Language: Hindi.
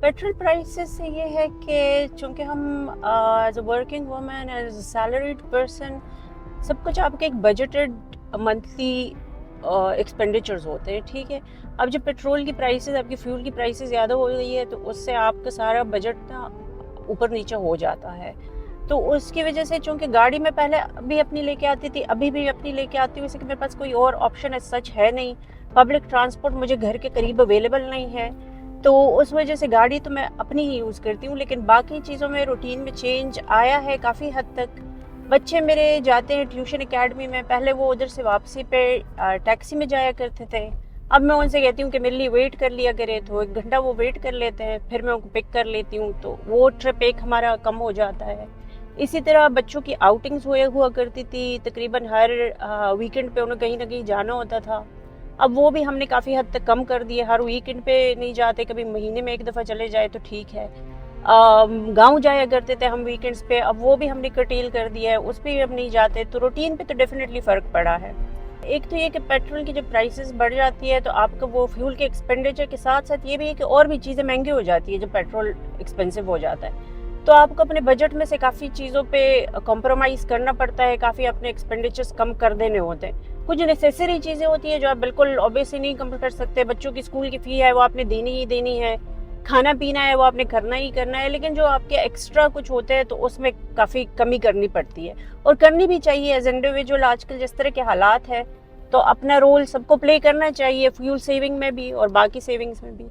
पेट्रोल प्राइसेस से ये है कि चूँकि हम as a working woman, as a salaried person, सब कुछ आपके एक बजटेड मंथली एक्सपेंडिचर्स होते हैं, ठीक है। अब जब पेट्रोल की प्राइसेस, आपकी फ्यूल की प्राइसेस ज़्यादा हो गई है तो उससे आपका सारा बजट ना ऊपर नीचे हो जाता है। तो उसकी वजह से चूँकि गाड़ी में पहले भी अपनी लेके आती थी, अभी भी अपनी लेके आती हूँ, वैसे कि मेरे पास कोई और ऑप्शन एज़ सच है नहीं। पब्लिक ट्रांसपोर्ट मुझे घर के करीब अवेलेबल नहीं है, तो उस वजह से गाड़ी तो मैं अपनी ही यूज़ करती हूँ। लेकिन बाकी चीज़ों में रूटीन में चेंज आया है काफ़ी हद तक। बच्चे मेरे जाते हैं ट्यूशन एकेडमी में, पहले वो उधर से वापसी पे टैक्सी में जाया करते थे। अब मैं उनसे कहती हूँ कि मेरे लिए वेट कर लिया करें, तो 1 घंटा वो वेट कर लेते हैं, फिर मैं उनको पिक कर लेती हूँ, तो वो ट्रिप एक हमारा कम हो जाता है। इसी तरह बच्चों की आउटिंग्स हुआ करती थी, तकरीबन हर वीकेंड पे उन्हें कहीं न कहीं जाना होता था। अब वो भी हमने काफ़ी हद तक कम कर दिए, हर वीकेंड पे नहीं जाते, कभी महीने में 1 दफ़ा चले जाए तो ठीक है। गाँव जाया करते थे हम वीकेंड्स पे, अब वो भी हमने कर्टेल कर दिया है, उस पे भी हम नहीं जाते, तो रूटीन पे तो डेफ़िनेटली फ़र्क पड़ा है। एक तो ये कि पेट्रोल की जब प्राइसेस बढ़ जाती है तो आपका वो फ्यूल के एक्सपेंडिचर के साथ-साथ ये भी है कि और भी चीज़ें महँगी हो जाती है जब पेट्रोल एक्सपेंसिव हो जाता है। तो आपको अपने बजट में से काफ़ी चीज़ों पे कॉम्प्रोमाइज़ करना पड़ता है, काफ़ी अपने एक्सपेंडिचर्स कम कर देने होते हैं। कुछ नेसेसरी चीज़ें होती हैं जो आप बिल्कुल ऑब्वियसली नहीं कम कर सकते, बच्चों की स्कूल की फ़ी है वो आपने देनी ही देनी है, खाना-पीना है वो आपने करना ही करना है, लेकिन जो आपके एक्स्ट्रा कुछ होते हैं तो उसमें काफ़ी कमी करनी पड़ती है और करनी भी चाहिए एज़ इंडिविजुअल। आजकल जिस तरह के हालात हैं, तो अपना रोल सबको प्ले करना चाहिए, फ्यूल सेविंग में भी और बाकी सेविंग्स में भी।